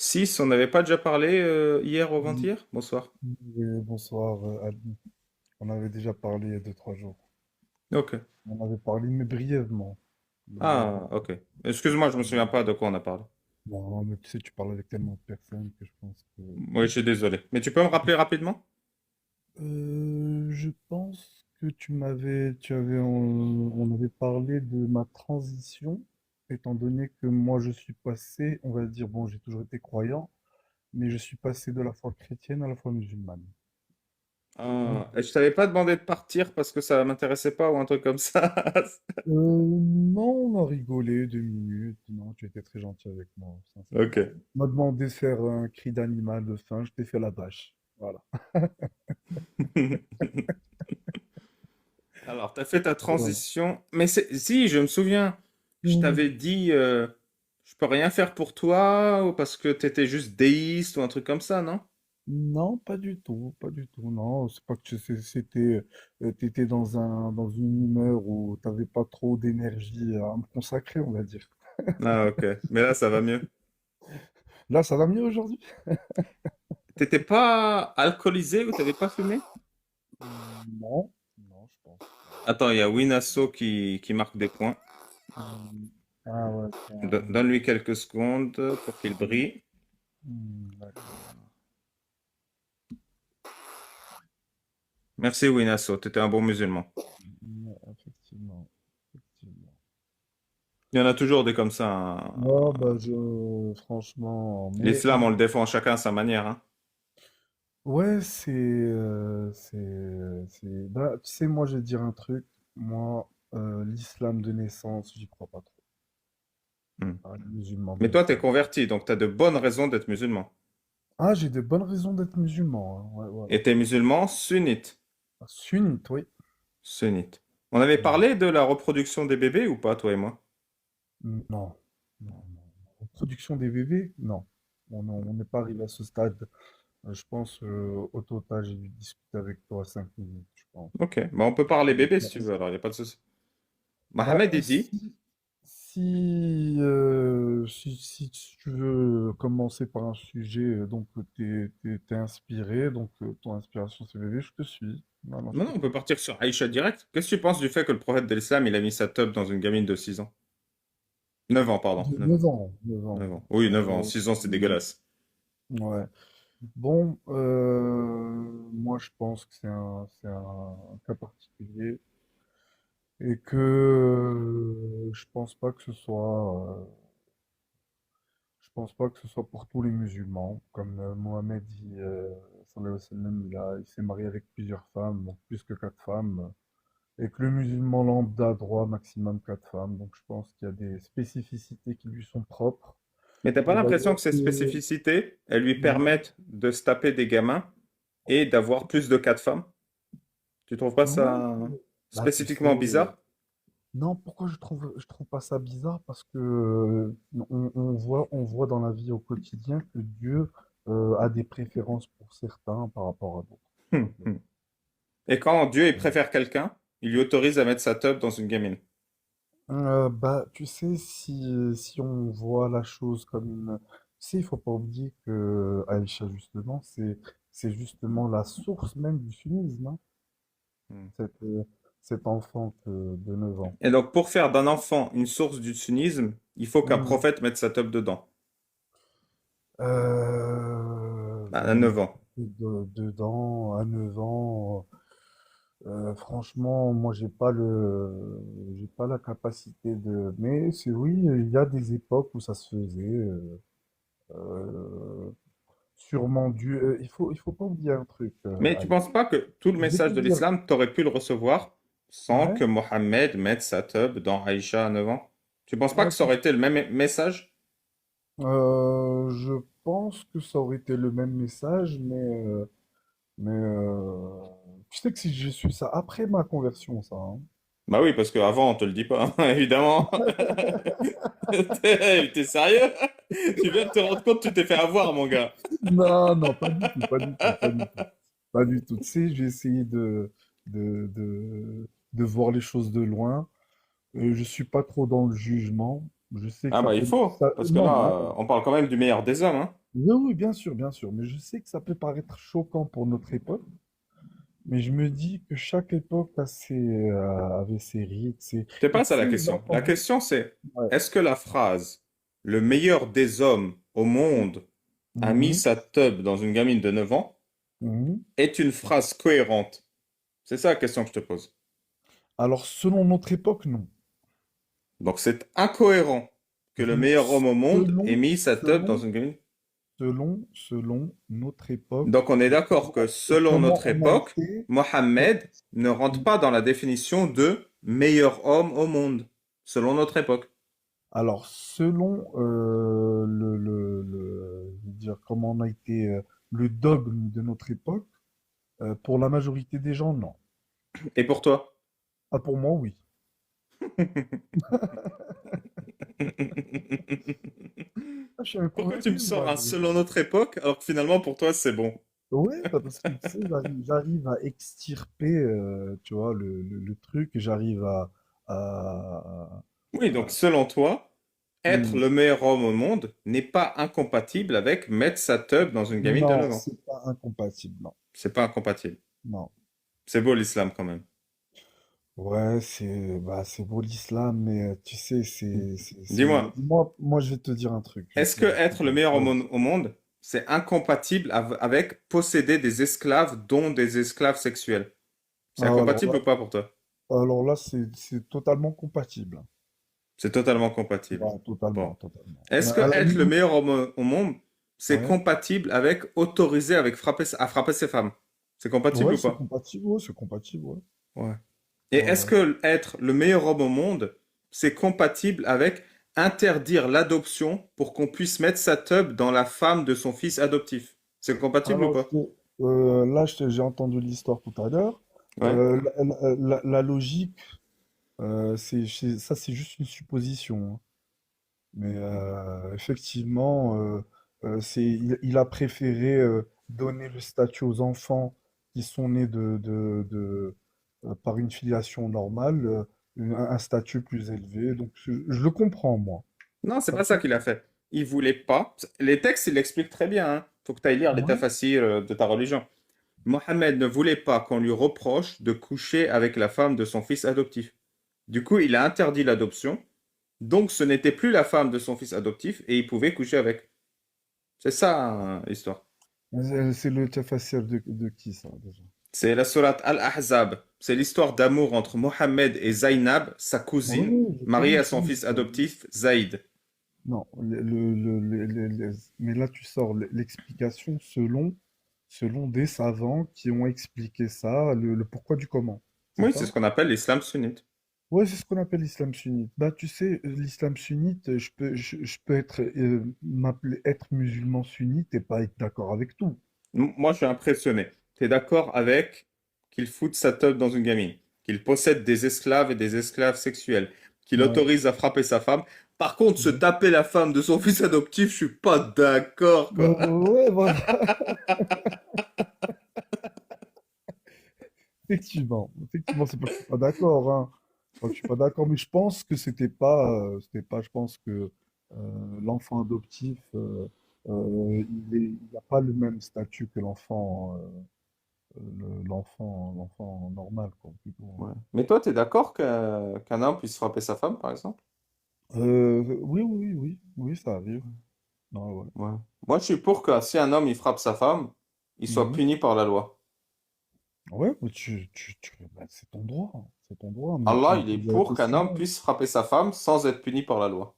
6, on n'avait pas déjà parlé hier ou Oui, avant-hier? Bonsoir. bonsoir, Ali. On avait déjà parlé il y a 2, 3 jours. Ok. On avait parlé, mais brièvement. Ah, ok. Excuse-moi, je me souviens pas de quoi on a parlé. Non, mais tu sais, tu parles avec tellement de personnes que je pense que... Oui, je suis désolé. Mais tu peux me rappeler rapidement? Je pense que on avait parlé de ma transition, étant donné que moi je suis passé, on va dire, bon, j'ai toujours été croyant, mais je suis passé de la foi chrétienne à la foi musulmane. Donc, Ah, et je t'avais pas demandé de partir parce que ça m'intéressait pas ou un truc comme ça. non, on a rigolé 2 minutes. Non, tu étais très gentil avec moi, Ok. sincèrement. On m'a demandé de faire un cri d'animal de faim, je t'ai fait la bâche. Voilà. Alors, tu as fait ta Voilà. transition. Mais si, je me souviens, je Hmm. t'avais dit, je peux rien faire pour toi ou parce que tu étais juste déiste ou un truc comme ça, non? Non, pas du tout, pas du tout. Non, c'est pas que t'étais dans une humeur où t'avais pas trop d'énergie à me consacrer, on va dire. Ah, ok. Mais là, ça va mieux. Là, ça va mieux aujourd'hui? T'étais pas alcoolisé ou t'avais pas fumé? Non, non, je pense Attends, il y a Winasso qui marque des points. pas. Ah ouais, Donne-lui quelques secondes pour qu'il brille. d'accord. Merci Winasso, t'étais un bon musulman. Ouais, effectivement, effectivement. Il y en a toujours des comme ça, Non, hein. bah, franchement, L'islam, on le défend chacun à sa manière, hein. ouais, bah, tu sais, moi, je vais te dire un truc. Moi, l'islam de naissance, j'y crois pas trop. Hmm. Ah, les musulmans de Mais toi, t'es naissance. converti, donc t'as de bonnes raisons d'être musulman. Ah, j'ai de bonnes raisons d'être musulman, hein. Ouais, voilà. Et t'es musulman sunnite. Ah, sunnite, oui. Sunnite. On avait Ouais. parlé de la reproduction des bébés ou pas, toi et moi? Non, non, non. Production des bébés? Non. On n'est pas arrivé à ce stade. Je pense, au total, j'ai dû discuter avec toi 5 minutes, je pense. Ok, bah on peut parler bébé si tu veux, alors il n'y a pas de souci. Bah, Mohamed, il dit, si tu veux commencer par un sujet, donc t'es inspiré, donc ton inspiration c'est bébé, je te suis. Non, non, je non, non, on t'écoute. peut partir sur Aïcha direct. Qu'est-ce que tu penses du fait que le prophète de l'islam, il a mis sa teub dans une gamine de 6 ans? 9 ans, pardon, De 9 ans. 9 ans, 9 ans. 9 ans. Oui, 9 ans. Euh, 6 ans, c'est dégueulasse. ouais. Bon, moi je pense que c'est un cas particulier et que je pense pas que ce soit pour tous les musulmans. Comme Mohamed dit, sallallahu alayhi wa sallam, il s'est marié avec plusieurs femmes, donc plus que 4 femmes, et que le musulman lambda a droit à maximum 4 femmes. Donc je pense qu'il y a des spécificités qui lui sont propres. Mais t'as pas Et l'impression d'ailleurs, que ces spécificités, elles lui permettent de se taper des gamins et d'avoir plus de 4 femmes? Tu trouves pas non, ça bah tu sais, spécifiquement bizarre? non, pourquoi je trouve pas ça bizarre? Parce que on voit dans la vie au quotidien que Dieu a des préférences pour certains par rapport à d'autres, tout Hum, simplement. hum. Et quand Dieu, il préfère quelqu'un, il lui autorise à mettre sa teub dans une gamine. Bah, tu sais, si on voit la chose comme... Tu sais, il faut pas oublier que Aïcha, justement, c'est justement la source même du sunnisme, hein, Hum. cet, euh, cet enfant de 9 ans. Et donc, pour faire d'un enfant une source du sunnisme, il faut qu'un Hmm. prophète mette sa teub dedans. À Bon, 9 ans. dedans, à 9 ans, franchement, moi, j'ai pas la capacité de... Mais c'est oui, il y a des époques où ça se faisait. Euh, Sûrement dû. Il faut pas oublier un truc, Mais tu Ali. penses pas que tout le Je vais te message de dire. l'islam, t'aurais pu le recevoir sans Ouais. que Mohammed mette sa teub dans Aïcha à 9 ans? Tu penses pas Ah, que ça aurait été le même message? je pense que ça aurait été le même message, mais tu sais que si j'ai su ça après ma conversion, ça, hein. Bah oui, parce qu'avant, on te le dit pas, évidemment. T'es sérieux? Tu viens de te rendre compte que tu t'es fait avoir, mon gars. Non, non, pas du tout, pas du tout, pas du tout. Pas du tout. Tu sais, j'ai essayé de voir les choses de loin. Je suis pas trop dans le jugement. Je sais que Ah ça bah il peut... faut, parce que Non, là, hein. on parle quand même du meilleur des hommes, hein. Oui, oui, bien sûr, mais je sais que ça peut paraître choquant pour notre époque, mais je me dis que chaque époque avait ses rites, C'est Et pas tu ça sais, la j'ai question. La entendu... question c'est, Ouais. est-ce que la phrase «le meilleur des hommes au monde a mis Mhm, sa teub dans une gamine de 9 ans» mhm. est une phrase cohérente? C'est ça la question que je te pose. Alors, selon notre époque, non. Donc c'est incohérent que le Donc, meilleur homme au monde ait selon, mis sa teub dans selon, une gamine. selon notre époque, Donc on est et d'accord que et selon comment notre on a époque, été... Mohammed ne rentre pas dans la définition de meilleur homme au monde, selon notre époque. Alors, selon je veux dire, comment on a été le dogme de notre époque, pour la majorité des gens, non. Et pour toi? Ah, pour moi, oui. Ah, je suis Pourquoi tu me incorrigible, sors moi. un selon notre époque alors que finalement pour toi c'est bon? Ouais, bah, parce que tu sais, j'arrive à extirper, tu vois, le truc, j'arrive à, Oui, donc à- selon toi, être Hmm. le meilleur homme au monde n'est pas incompatible avec mettre sa teub dans une gamine de Non, 9 ans. c'est pas incompatible, non. C'est pas incompatible. Non. C'est beau l'islam quand même. Ouais, c'est beau l'islam, mais tu sais, Dis-moi, moi, je vais te dire un truc. Je vais est-ce te que dire un être le truc. meilleur homme au monde, c'est incompatible avec posséder des esclaves, dont des esclaves sexuels? C'est Ah, incompatible ou pas pour toi? alors là, c'est totalement compatible. C'est totalement compatible. Ouais, totalement, Bon. totalement. Mais Est-ce que à la être le limite, meilleur homme au monde, c'est ouais, compatible avec autoriser avec à frapper ses femmes? C'est compatible ouais, ou c'est pas? compatible, ouais, c'est compatible, ouais. Ouais. Et Ouais, est-ce ouais. que être le meilleur homme au monde, c'est compatible avec interdire l'adoption pour qu'on puisse mettre sa teub dans la femme de son fils adoptif? C'est compatible ou Alors, pas? là, j'ai entendu l'histoire tout à l'heure. Ouais. La logique, ça, c'est juste une supposition, hein. Mais effectivement, il a préféré donner le statut aux enfants qui sont nés par une filiation normale, un statut plus élevé. Donc, je le comprends, moi. Non, c'est Ça pas ça peut- qu'il a fait. Il voulait pas. Les textes, il l'explique très bien, hein. Faut que tu ailles lire les Ouais, tafassirs de ta religion. Mohammed ne voulait pas qu'on lui reproche de coucher avec la femme de son fils adoptif. Du coup, il a interdit l'adoption. Donc, ce n'était plus la femme de son fils adoptif et il pouvait coucher avec. C'est ça, hein, l'histoire. c'est le tafassir de qui, ça, déjà? C'est la sourate Al-Ahzab. C'est l'histoire d'amour entre Mohammed et Zainab, sa cousine, Oui, je mariée connais à cette son fils histoire. adoptif, Zaïd. Non, mais là, tu sors l'explication selon des savants qui ont expliqué ça, le pourquoi du comment. C'est Oui, c'est ça? ce qu'on appelle l'islam sunnite. Ouais, c'est ce qu'on appelle l'islam sunnite. Bah, tu sais, l'islam sunnite, je peux être musulman sunnite et pas être d'accord avec tout. Moi, je suis impressionné. Tu es d'accord avec qu'il foute sa teub dans une gamine, qu'il possède des esclaves et des esclaves sexuels, qu'il Ouais. autorise à frapper sa femme. Par contre, se Mhm. taper la femme de son fils adoptif, je suis pas d'accord, quoi. Ouais, voilà. Effectivement, c'est pas que je suis pas d'accord, hein. C'est pas que je suis pas d'accord, mais je pense que c'était pas, je pense que l'enfant adoptif, il n'a pas le même statut que l'enfant normal, quoi, plutôt. Ouais. Mais toi, tu es d'accord qu'un homme puisse frapper sa femme, par exemple? Oui, oui, oui, oui, ça arrive. Ouais, ouais. Ouais. Moi, je suis pour que si un homme il frappe sa femme, il soit Mhm. puni par la loi. Ouais, mais bah, c'est ton droit, hein. C'est ton droit, mais tu Allah, me il est poses la pour qu'un homme question. puisse frapper sa femme sans être puni par la loi.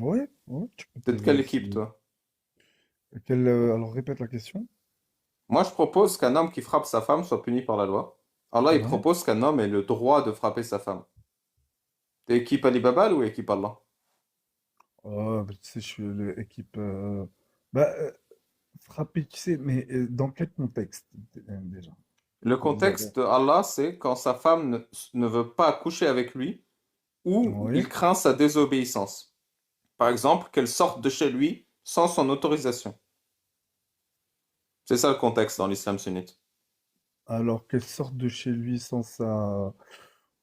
Ouais, ouais, tu peux T'es de poser quelle aussi. équipe, toi? Alors répète la question. Moi, je propose qu'un homme qui frappe sa femme soit puni par la loi. Allah, il Ouais. propose qu'un homme ait le droit de frapper sa femme. T'es équipe Ali Baba ou équipe Allah? Bah, tu sais, je suis l'équipe. Bah, frapper, tu sais, mais dans quel contexte déjà? Le Je veux dire, contexte de Allah, c'est quand sa femme ne veut pas coucher avec lui ou ouais. il craint sa désobéissance. Par exemple, qu'elle sorte de chez lui sans son autorisation. C'est ça le contexte dans l'islam sunnite. Alors qu'elle sorte de chez lui sans ça,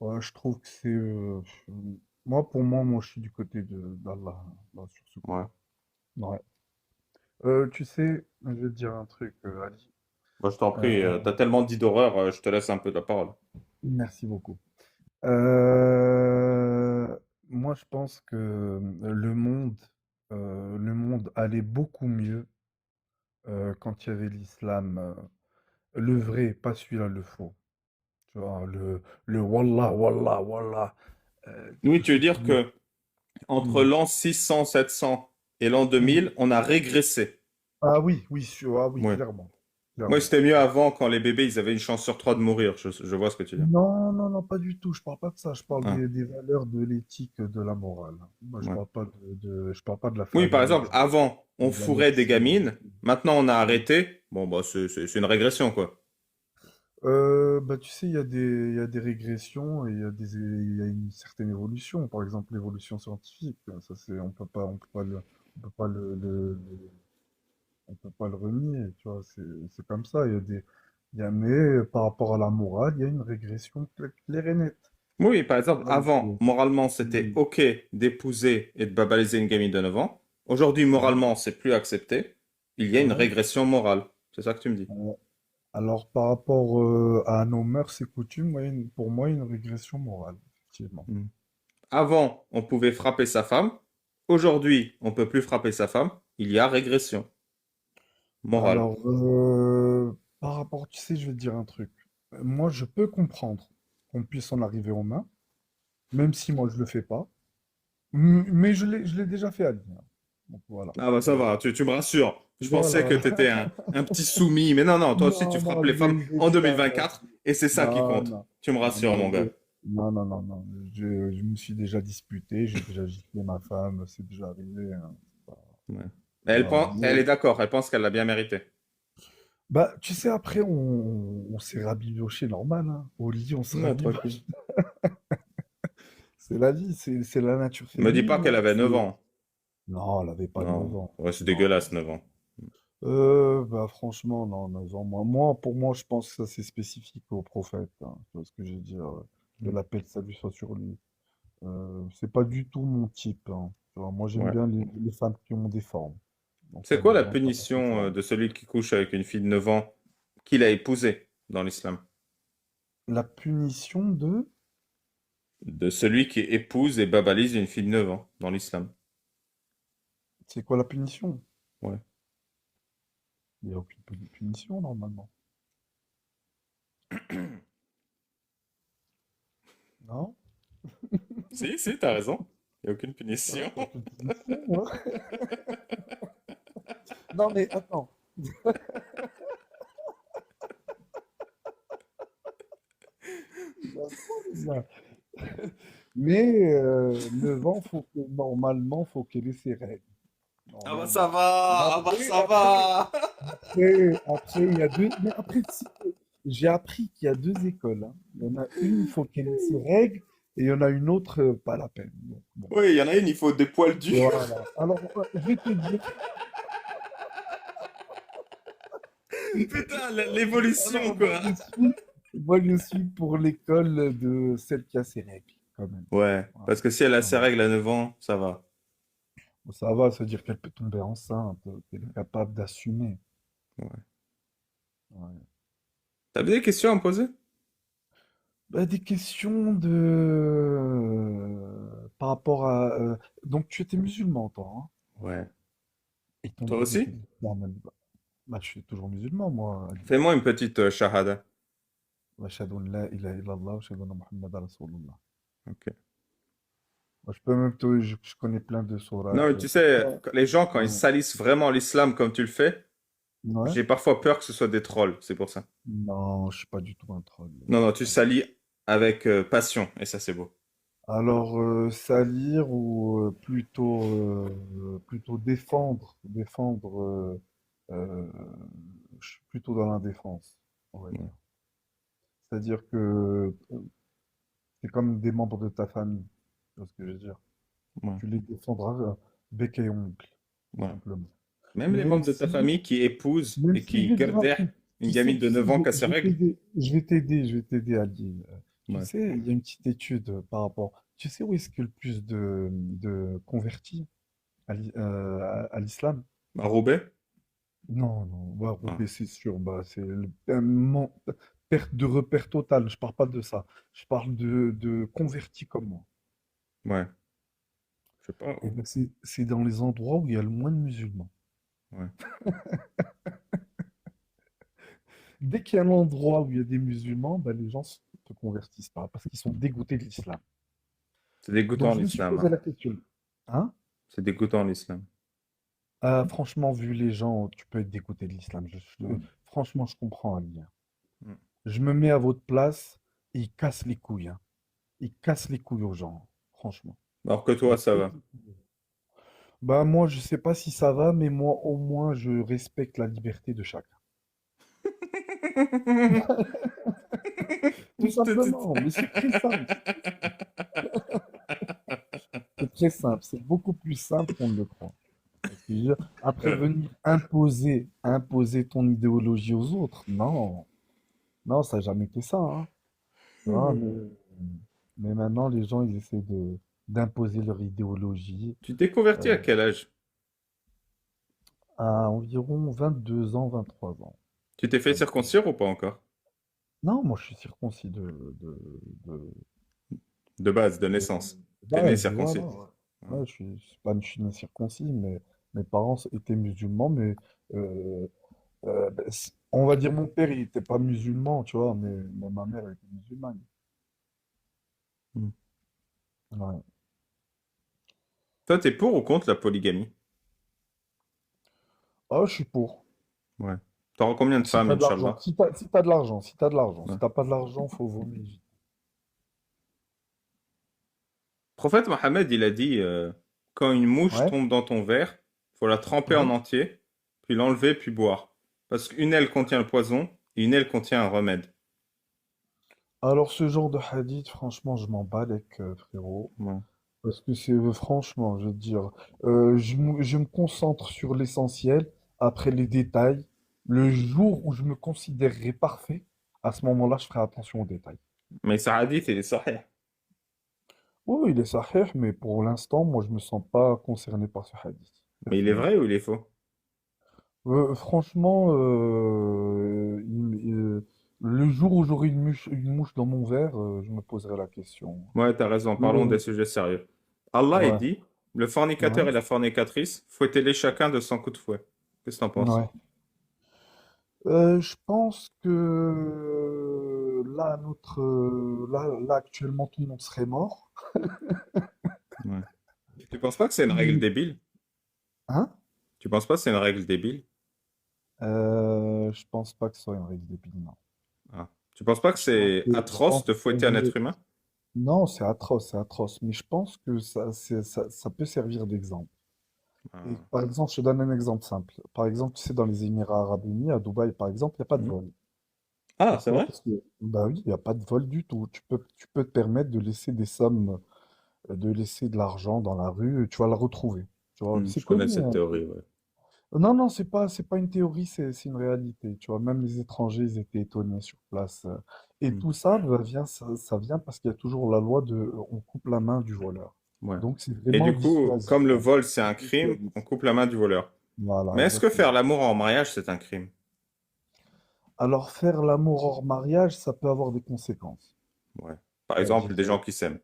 ouais, je trouve que c'est. Moi, je suis du côté d'Allah, là, sur ce Ouais. coup-là. Ouais. Tu sais, je vais te dire un truc, Ali. Bah, je t'en prie, Euh, t'as tellement dit d'horreur, je te laisse un peu de la parole. Merci beaucoup. Euh, Moi, je pense que le monde allait beaucoup mieux quand il y avait l'islam, le vrai, pas celui-là, le faux. Tu vois, le wallah, wallah, wallah, Oui, tout tu veux ce dire qui... que entre Hmm. l'an 600, 700 et l'an Hmm. 2000, on a régressé. Ah oui, oui, ah oui, Ouais. clairement, Moi, clairement. c'était mieux avant quand les bébés, ils avaient une chance sur trois de mourir. Je vois ce que tu dis. Non, non, non, pas du tout. Je parle pas de ça. Je parle Ah, des valeurs de l'éthique, de la morale. Moi, je ouais. parle pas je parle pas de la Oui, par famille, exemple, avant, on de la fourrait des médecine. gamines. Maintenant, on a arrêté. Bon, bah, c'est une régression, quoi. Bah, tu sais, il y a des régressions et il y a une certaine évolution. Par exemple, l'évolution scientifique. Ça, on peut pas le renier. Tu vois, c'est comme ça. Mais par rapport à la morale, il y a une régression claire et nette. Oui, par Tu exemple, vois, avant, moralement, c'était mm, OK d'épouser et de babaliser une gamine de 9 ans. Aujourd'hui, ouais, moralement, c'est plus accepté. Il y a une ouais. régression morale. C'est ça que tu me dis. Ouais. Alors, par rapport à nos mœurs et coutumes, ouais, pour moi, une régression morale, effectivement. Hmm. Avant, on pouvait frapper sa femme. Aujourd'hui, on peut plus frapper sa femme. Il y a régression morale. Alors, par rapport, tu sais, je vais te dire un truc. Moi, je peux comprendre qu'on puisse en arriver aux mains, même si moi, je le fais pas. Mais je l'ai déjà fait à lui, hein. Donc, voilà. Ah bah ça va, tu me rassures. Je pensais que Voilà. tu étais un petit soumis, mais non, non, toi aussi tu Non, frappes non, les femmes je l'ai en déjà. 2024 et c'est ça qui Non, compte. non. Tu me Non, rassures, non, mon gars. non, non, non, non. Je me suis déjà disputé, j'ai déjà giflé ma femme, c'est déjà arrivé, hein. Ouais. Voilà. Elle est d'accord, elle pense qu'elle l'a bien mérité. Bah, tu sais, après, on s'est rabiboché normal, hein. Au lit, on se Non, tranquille. rabiboche. C'est la vie, c'est la nature Me dis pas féminine, qu'elle hein. avait 9 ans. Non, elle avait pas 9 Non, ans. ouais, c'est Non, dégueulasse, non. 9 ans. Bah, franchement, non, 9 ans. Pour moi, je pense que ça, c'est spécifique au prophète, hein. Tu vois ce que je veux dire? Que la paix et le salut soit sur lui. C'est pas du tout mon type, hein. Tu vois, moi, j'aime Ouais. bien les femmes qui ont des formes. Donc, C'est pas quoi la besoin d'avoir de punition forme. de celui qui couche avec une fille de 9 ans qu'il a épousée dans l'islam? La punition de... De celui qui épouse et babalise une fille de 9 ans dans l'islam. C'est quoi la punition? Ouais. Il n'y a aucune punition, normalement. Non? Si, si, t'as raison. Il n'y a aucune Non, punition. il n'y a aucune punition, moi. Non, mais attends. Il a trop, le gars. Mais 9 ans, normalement, faut qu'elle ait ses règles. Ah bah ça Normalement. va, ah bah Après, ça après, va. après, il y a deux. Mais après, j'ai appris qu'il y a deux écoles, hein. Il y en a une, il faut qu'elle ait ses règles, et il y en a une autre, pas la peine. Donc, bon. Oui, il y en a une, il faut des poils durs. Voilà. Alors, je vais te dire. Putain, Alors, l'évolution, quoi. moi, je suis pour l'école de celle qui a ses règles, quand même. Ouais, Voilà. parce que si elle a ses Voilà. règles à 9 ans, ça va. Bon, ça va, se dire qu'elle peut tomber enceinte, qu'elle est capable d'assumer. Ouais. Ouais. T'as des questions à me poser? Bah, des questions par rapport à... Donc, tu étais musulman, toi, hein? Ouais. Et ils t'ont Toi dit de aussi? faire l'islam, même. Bah, je suis toujours musulman, moi, Ali. Fais-moi une petite shahada. Ashhadu an la ilaha illallah wa ashhadu anna Muhammadan rasulullah. Ok. Moi, je peux même je connais plein de Non, sourates. mais tu sais, les gens, quand ils Ouais. salissent vraiment l'islam comme tu le fais, Ouais. j'ai parfois peur que ce soit des trolls, c'est pour ça. Non, je suis pas du tout un troll. Non, non, tu salis avec passion, et ça, c'est beau. Alors, salir ou plutôt défendre, euh, je suis plutôt dans la défense, on va Ouais, dire. C'est-à-dire que c'est comme des membres de ta famille, tu vois ce que je veux dire. ouais, Tu les défendras bec et ongle, tout ouais. simplement. Même les Même membres de ta si, famille qui épousent même et si je qui vais te dire un gardèrent truc, une gamine de 9 ans casse ses je vais règles. t'aider, je vais t'aider à le dire. Tu Ouais, sais, il y a une petite étude par rapport. tu sais où est-ce qu'il y a le plus de convertis à l'islam? À Roubaix? Non, non, bah, Ah, Roubaix, c'est sûr, bah, un perte de repère totale. Je parle pas de ça. Je parle de convertis comme moi. ouais, je sais pas Et où. ben, c'est dans les endroits où il y a le moins de musulmans. Ouais. Dès qu'il y a un endroit où il y a des musulmans, ben, les gens ne se convertissent pas parce qu'ils sont dégoûtés de l'islam. C'est Donc dégoûtant je me suis l'islam, posé hein. la question. Hein? C'est dégoûtant l'islam. Franchement, vu les gens, tu peux être dégoûté de l'islam. Franchement, je comprends Ali, hein. Mm. Je me mets à votre place et ils cassent les couilles, hein. Ils cassent les couilles aux gens, franchement. Alors que toi, Ils ça pètent va. les couilles. Bah moi, je sais pas si ça va, mais moi, au moins, je respecte la liberté de chacun. Tout simplement, mais c'est très simple. C'est très simple. C'est beaucoup plus simple qu'on ne le croit. Parce que, je veux dire, après Euh, venir imposer ton idéologie aux autres, non, non, ça n'a jamais été ça, hein. Tu vois, mais maintenant, les gens, ils essaient d'imposer leur idéologie Tu t'es converti euh, à quel âge? à environ 22 ans, 23 ans. Tu t'es fait 23. circoncire ou pas encore? Non, moi, je suis circoncis de, De base, de de naissance. T'es né base, voilà. circoncis. Ouais. Ouais. Ouais, je suis né circoncis, mais mes parents étaient musulmans, mais ben, on va dire mon père, il n'était pas musulman, tu vois, mais ma mère elle était musulmane. Mm. Ouais. Toi, t'es pour ou contre la polygamie? Ah, je suis pour. Ouais. T'auras combien de Si femmes, t'as de l'argent, Inch'Allah? si t'as de l'argent, si t'as de l'argent, Ouais. si t'as pas de l'argent, faut vaut mieux éviter. Prophète Mohammed, il a dit quand une mouche Ouais, tombe dans ton verre, faut la tremper en ouais. entier, puis l'enlever, puis boire. Parce qu'une aile contient le poison et une aile contient un remède. Alors ce genre de hadith, franchement, je m'en bats avec frérot. Ouais. Parce que c'est franchement, je veux dire, je me concentre sur l'essentiel, après les détails. Le jour où je me considérerai parfait, à ce moment-là, je ferai attention aux détails. Mais ce hadith, il est sahih. Oui, il est sahih, mais pour l'instant, moi, je me sens pas concerné par ce hadith, Mais il est personnellement. vrai ou il est faux? Franchement, le jour où j'aurai une mouche dans mon verre, je me poserai la question. Ouais, t'as raison, parlons des Euh, sujets sérieux. Allah, il ouais, dit, le fornicateur ouais, et la fornicatrice, fouettez-les chacun de 100 coups de fouet. Qu'est-ce que t'en penses? ouais. Je pense que là, là, actuellement, tout le monde serait mort. Ouais. Tu penses pas que c'est une règle Et- débile? Hein? Tu penses pas que c'est une règle débile? Je pense pas que ce soit une règle d'épine, non. Ah. Tu penses pas que c'est Je atroce pense de que ça fouetter un irait- être humain? Non, c'est atroce, c'est atroce. Mais je pense que ça peut servir d'exemple. Et Ah. par exemple, je te donne un exemple simple. Par exemple, tu sais, dans les Émirats arabes unis, à Dubaï, par exemple, il n'y a pas de Mhm. vol. Ah, c'est Pourquoi? vrai? Parce que, bah oui, il n'y a pas de vol du tout. Tu peux te permettre de laisser des sommes, de laisser de l'argent dans la rue, tu vas le retrouver. Tu vois, c'est Je connais connu, cette hein. théorie, ouais. Non, non, c'est pas une théorie, c'est une réalité. Tu vois, même les étrangers, ils étaient étonnés sur place. Et Mm. tout ça, ça vient parce qu'il y a toujours la loi de, on coupe la main du voleur. Ouais. Donc, c'est Et vraiment du coup, dissuasif, comme le hein. vol, c'est un crime, Dissuasif. on coupe la main du voleur. Voilà, Mais est-ce que faire exactement. l'amour en mariage, c'est un crime? Alors, faire l'amour hors mariage, ça peut avoir des conséquences. Ouais. Par C'est-à-dire, exemple, des gens qui s'aiment.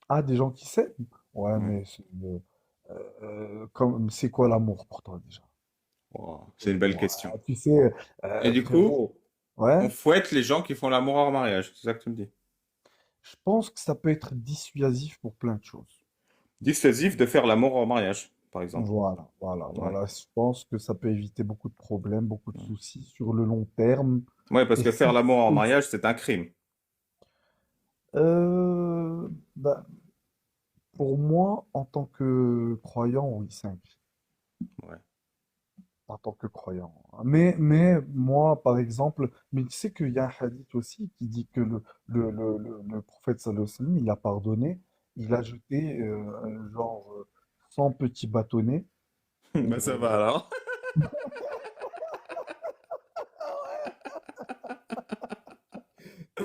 ah, des gens qui s'aiment. Ouais, Ouais. mais c'est quoi l'amour pour toi déjà? Wow. C'est une belle Ouais, question. tu sais, Et du coup, frérot, ouais, on fouette les gens qui font l'amour hors mariage. C'est ça que tu me dis. je pense que ça peut être dissuasif pour plein de choses. Dissuasif de faire l'amour hors mariage, par exemple. Voilà, voilà, Ouais. voilà. Je pense que ça peut éviter beaucoup de problèmes, beaucoup de Ouais. soucis sur le long terme. Ouais, parce Et que faire si, l'amour hors et- mariage, c'est un crime. bah, pour moi, en tant que croyant, oui, c'est un crime. Ouais. En tant que croyant. Mais moi, par exemple, mais tu sais qu'il y a un hadith aussi qui dit que le prophète sallallahu alayhi wa sallam, il a pardonné, il a jeté genre 100 petits bâtonnets. Bah ça va alors.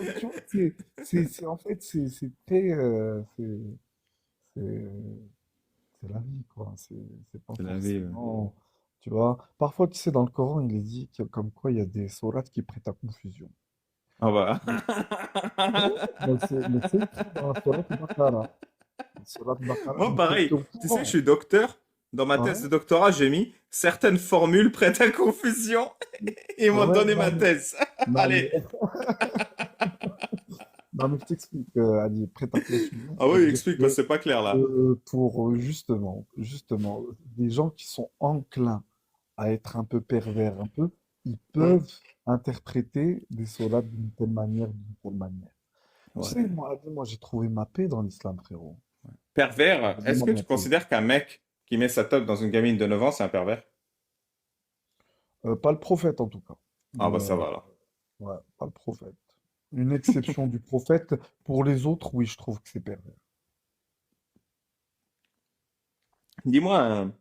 Donc, tu vois, en fait, c'est très, c'est, c'est la vie, quoi. C'est pas C'est la vie, ouais. forcément, tu vois. Parfois, tu sais, dans le Coran, il est dit comme quoi il y a des sourates qui prêtent à confusion. Ah bah. Mais, ouais, mais c'est écrit dans la sourate Baqara. La sourate Baqara, Moi, donc t'es pareil. au Tu sais, je courant. suis docteur. Dans ma thèse Ouais, de doctorat, j'ai mis certaines formules prêtes à confusion. Et ils m'ont ouais, donné ma thèse. non, mais, Allez. non, mais je t'explique, Ali, prête à confusion, Ah ça oui, veut dire explique, parce que que c'est pas clair là. pour justement, des gens qui sont enclins à être un peu pervers, un peu, ils Ouais. peuvent interpréter des sourates d'une telle manière, d'une telle manière. Tu sais, Ouais. moi j'ai trouvé ma paix dans l'islam, frérot. Pervers, est-ce Vraiment que ma tu paix. considères qu'un mec qui met sa top dans une gamine de 9 ans, c'est un pervers? Pas le prophète en tout cas. Ah bah ça Euh, va alors. ouais, pas le prophète. Une exception du prophète. Pour les autres, oui, je trouve que c'est pervers. Dis-moi,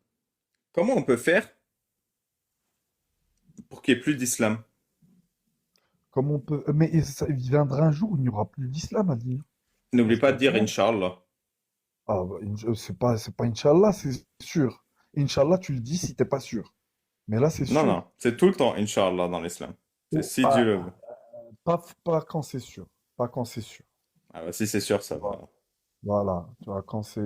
comment on peut faire pour qu'il n'y ait plus d'islam? Comme on peut. Mais il viendra un jour où il n'y aura plus d'islam à dire. Ça, N'oublie je te pas de dire rassure. Inch'Allah. Ah, bah, c'est pas Inch'Allah, c'est sûr. Inch'Allah, tu le dis si t'es pas sûr. Mais là, c'est Non, sûr. non, c'est tout le temps Inch'Allah dans l'islam. C'est Oh, si Dieu le veut. pas quand c'est sûr. Pas quand c'est sûr. Ah bah si c'est sûr, ça Voilà. va. Voilà. Tu vois, quand c'est.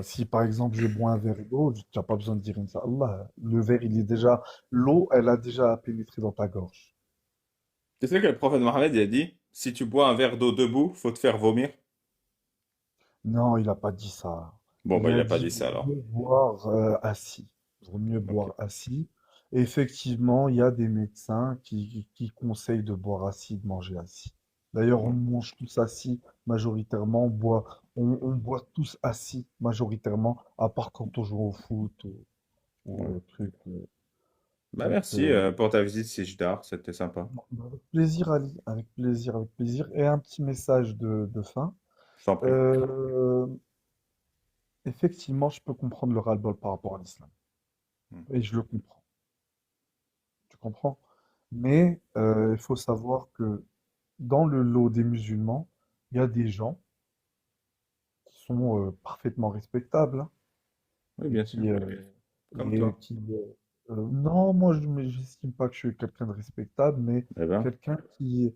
Si par exemple je bois un verre d'eau, tu n'as pas besoin de dire Inch'Allah. Le verre, il est déjà. L'eau, elle a déjà pénétré dans ta gorge. Tu sais que le prophète Mohammed il a dit, si tu bois un verre d'eau debout, faut te faire vomir. Non, il n'a pas dit ça. Bon Il bah il a a pas dit dit ça vaut alors. mieux boire assis. Vaut mieux Ok. boire assis. Et effectivement, il y a des médecins qui conseillent de boire assis, de manger assis. D'ailleurs, on Ouais. mange tous assis majoritairement. On boit tous assis majoritairement, à part quand on joue au foot ou Ouais. au truc. Bah Donc, merci pour ta visite, Sijdar, c'était sympa. avec plaisir, Ali. Avec plaisir, avec plaisir. Et un petit message de fin. Je t'en prie. Euh, Effectivement, je peux comprendre le ras-le-bol par rapport à l'islam. Hmm. Et je le comprends. Tu comprends? Mais il faut savoir que dans le lot des musulmans, il y a des gens qui sont parfaitement respectables, hein, Oui, et bien sûr. qui, Comme toi. non, moi je n'estime pas que je suis quelqu'un de respectable, mais Eh ben. quelqu'un qui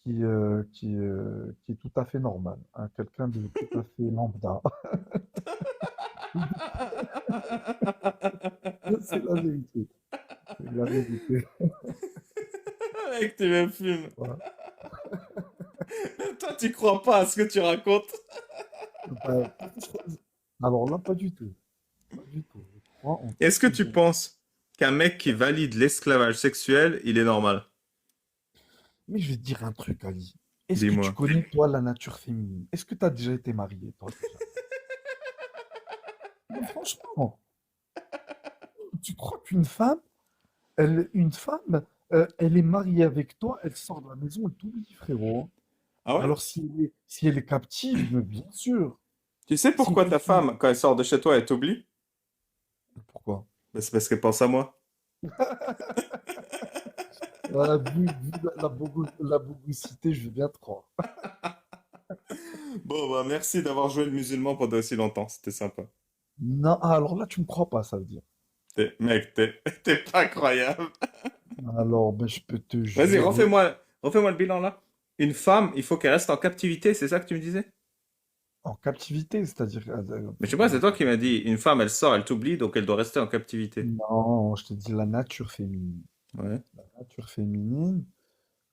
est tout à fait normal, hein, quelqu'un de tout à fait lambda. C'est la vérité. C'est la vérité. Mec, tu me fumes. Voilà. Toi, tu crois pas à ce que tu racontes. Bah, alors là, pas du tout. Pas du tout. Je crois en tout Est-ce ce que que tu j'ai. penses qu'un mec qui valide l'esclavage sexuel, il est normal? Mais je vais te dire un truc, Ali. Est-ce que tu Dis-moi. connais, toi, la nature féminine? Est-ce que tu as déjà été marié, toi, déjà? Non, franchement, tu crois qu'une femme, une femme, elle est mariée avec toi, elle sort de la maison, elle t'oublie, frérot, hein. Ah ouais? Alors, si elle est captive, mais bien sûr. Tu sais C'est une pourquoi ta question. femme, quand elle sort de chez toi, elle t'oublie? Pourquoi? Ben, c'est parce qu'elle pense à moi. Voilà, vu la bogosité, je veux bien te croire. Bon, bah merci d'avoir joué le musulman pendant aussi longtemps, c'était sympa. Non, alors là, tu me crois pas, ça veut dire. Mec, t'es pas croyable. Alors, ben, je peux te Vas-y, jurer. refais-moi le bilan là. Une femme, il faut qu'elle reste en captivité, c'est ça que tu me disais? En captivité, c'est-à-dire. Mais je sais pas, c'est toi qui m'as dit, une femme, elle sort, elle t'oublie, donc elle doit rester en captivité. Non, je te dis la nature féminine. Ouais. La nature féminine,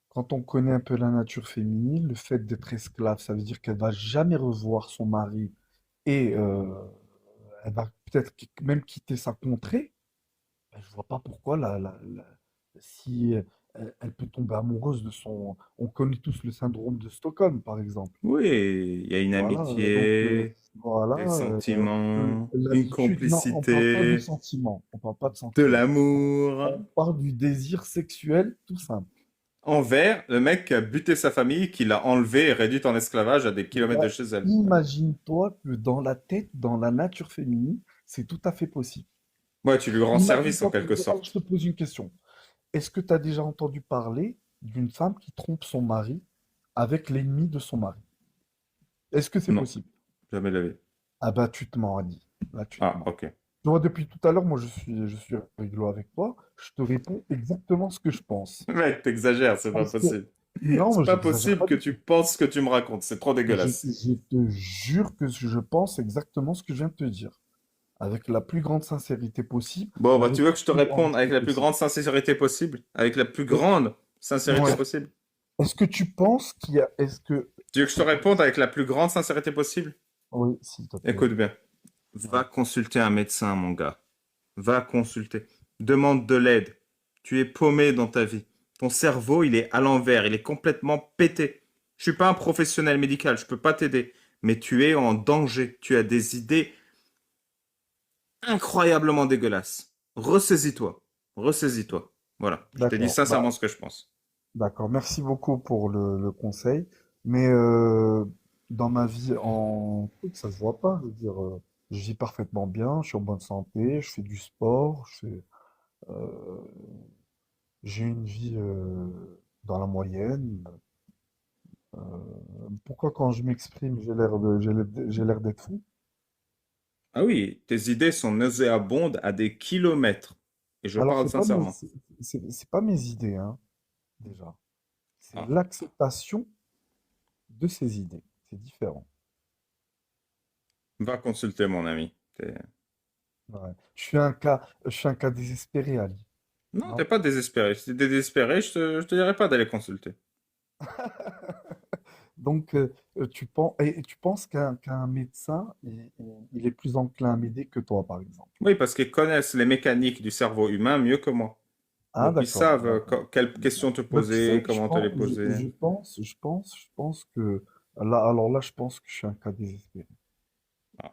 quand on connaît un peu la nature féminine, le fait d'être esclave, ça veut dire qu'elle va jamais revoir son mari et elle va peut-être même quitter sa contrée. Ben, je vois pas pourquoi si elle peut tomber amoureuse de son. On connaît tous le syndrome de Stockholm, par exemple. Oui, il y a une Voilà, donc amitié, voilà, des sentiments, une l'habitude. Non, on parle pas de complicité, sentiment. On parle pas de de sentiment. l'amour. On parle du désir sexuel tout simple. Envers le mec qui a buté sa famille, qui l'a enlevé et réduit en esclavage à des kilomètres de Là, chez elle. imagine-toi que dans la tête, dans la nature féminine, c'est tout à fait possible. Ouais, tu lui rends service en Imagine-toi que, quelque alors je sorte. te pose une question. Est-ce que tu as déjà entendu parler? d'une femme qui trompe son mari avec l'ennemi de son mari. Est-ce que c'est Non, possible? jamais la vie. Ah bah tu te mens, Ali. Là, tu te Ah, mens. ok. Tu vois, depuis tout à l'heure, moi, je suis rigolo avec toi. Je te réponds exactement ce que je pense. Mec, t'exagères, c'est pas Parce que, possible. non, C'est moi, pas j'exagère possible pas que du tu tout. penses ce que tu me racontes. C'est trop dégueulasse. Je te jure que je pense exactement ce que je viens de te dire. Avec la plus grande sincérité possible Bon, et bah, tu avec veux la que je te plus grande réponde avec respect la plus possible. grande sincérité possible? Avec la plus Et- grande sincérité ouais. possible? Est-ce que tu penses qu'il y a... Est-ce que Tu veux que je te c'est réponde possible? avec la plus grande sincérité possible? Oui, s'il te plaît. Écoute bien. Ouais. Va consulter un médecin, mon gars. Va consulter. Demande de l'aide. Tu es paumé dans ta vie. Ton cerveau, il est à l'envers. Il est complètement pété. Je suis pas un professionnel médical. Je peux pas t'aider. Mais tu es en danger. Tu as des idées incroyablement dégueulasses. Ressaisis-toi. Ressaisis-toi. Voilà. Je te dis D'accord. sincèrement Bah, ce que je pense. d'accord. Merci beaucoup pour le conseil. Mais dans ma vie en foot, ça se voit pas. Je veux dire, je vis parfaitement bien, je suis en bonne santé, je fais du sport, euh, j'ai une vie dans la moyenne. Pourquoi quand je m'exprime, j'ai l'air d'être fou? Ah oui, tes idées sont nauséabondes à des kilomètres. Et je Alors, parle sincèrement. c'est pas mes idées, hein, déjà. C'est Ah, l'acceptation de ces idées. C'est différent. va consulter mon ami. Ouais. Je suis un cas désespéré, Ali. Non, Non? t'es pas désespéré. Si t'es désespéré, je te dirais pas d'aller consulter. Donc, tu penses qu'un médecin, il est plus enclin à m'aider que toi, par exemple. Oui, parce qu'ils connaissent les mécaniques du cerveau humain mieux que moi. Ah, Donc ils d'accord, savent d'accord. quelles questions te Bah, tu poser, sais, comment te les poser. je pense que là, alors là, je pense que je suis un cas désespéré Ah,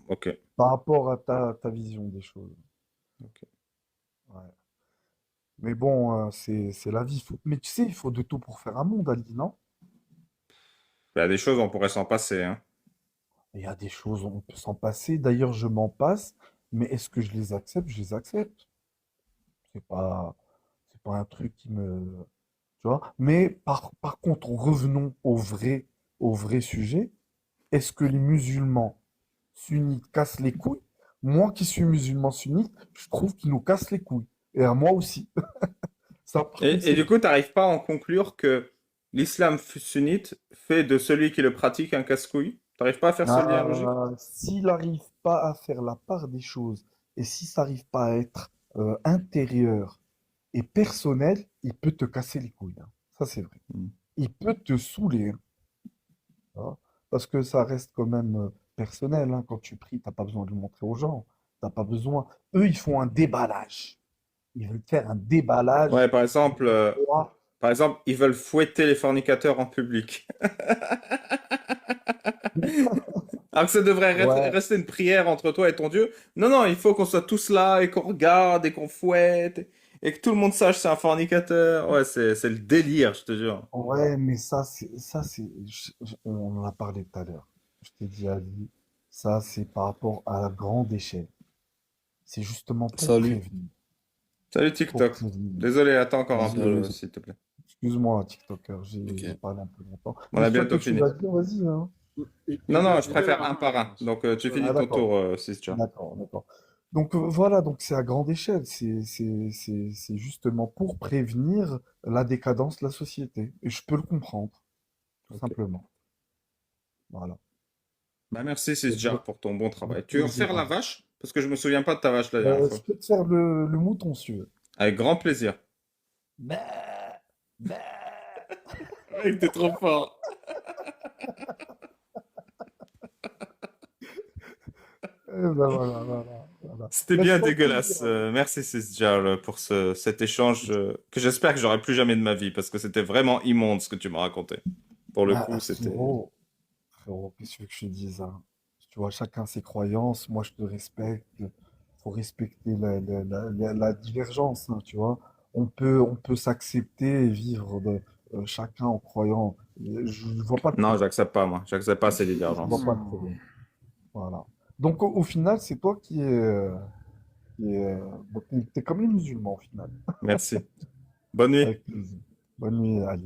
ok, par rapport à ta vision des choses. ok. Ouais. Mais bon, c'est la vie. Mais tu sais, il faut de tout pour faire un monde, Ali, non? Il y a des choses, on pourrait s'en passer, hein. Il y a des choses, on peut s'en passer. D'ailleurs, je m'en passe. Mais est-ce que je les accepte? Je les accepte. C'est pas, c'est pas un truc qui me, tu vois. Mais par contre, revenons au vrai sujet. Est-ce que les musulmans sunnites cassent les couilles? Moi qui suis musulman sunnite, je trouve qu'ils nous cassent les couilles. Et à moi aussi. Ça, par contre, Et c'est du vrai. coup, t'arrives pas à en conclure que l'islam sunnite fait de celui qui le pratique un casse-couille? T'arrives pas à faire ce lien logique? S'il n'arrive pas à faire la part des choses et si ça n'arrive pas à être intérieur et personnel, il peut te casser les couilles, hein. Ça, c'est vrai. Hmm. Il peut te saouler, hein, tu vois. Parce que ça reste quand même personnel, hein. Quand tu pries, t'as pas besoin de le montrer aux gens. T'as pas besoin. Eux, ils font un déballage. Ils veulent faire un Ouais, déballage. Toi, par exemple, ils veulent fouetter les fornicateurs en public. Alors que ça devrait ouais. rester une prière entre toi et ton Dieu. Non, non, il faut qu'on soit tous là et qu'on regarde et qu'on fouette et que tout le monde sache c'est un fornicateur. Ouais, c'est le délire, je te jure. Ouais, mais on en a parlé tout à l'heure. Je t'ai dit, Ali, ça, c'est par rapport à la grande échelle. C'est justement pour Salut. prévenir. Salut Pour TikTok. prévenir. Désolé, attends encore un Salut. peu, s'il te plaît. Excuse-moi, TikToker, j'ai Ok. parlé un peu longtemps. On Mais a si tu as bientôt quelque chose fini. à dire, vas-y, hein. Non, non, je Il est là préfère un maintenant, je par un. pense. Donc, tu Ah, finis ton d'accord. tour, Sischa. D'accord, d'accord. Donc voilà, donc c'est à grande échelle. C'est justement pour prévenir la décadence de la société. Et je peux le comprendre, tout Ok. simplement. Voilà. Bah, merci Sischa Avec, pour ton bon avec travail. Tu veux plaisir, refaire la Ali. vache? Parce que je me souviens pas de ta vache la dernière Je fois. peux te faire le mouton, si tu veux. Avec grand plaisir. Bah, bah. Mec, t'es trop fort. Ben voilà, voilà, voilà. C'était Ben, bien c'était un plaisir, dégueulasse. Ali. Merci Sisjar pour cet échange que j'espère que j'aurai plus jamais de ma vie parce que c'était vraiment immonde ce que tu m'as raconté. Pour le coup, Bah, c'était... frérot, qu'est-ce que tu veux que je te dise, hein? Tu vois, chacun ses croyances. Moi, je te respecte. Faut respecter la divergence, hein, tu vois. On peut s'accepter et vivre chacun en croyant. Je vois pas de Non, problème. j'accepte pas, moi. J'accepte pas ces Je vois divergences. pas de problème. Voilà. Donc, au final, c'est toi qui est, bon, t'es comme les musulmans, au final. Merci. Bonne nuit. Avec plaisir. Bonne nuit, Ali.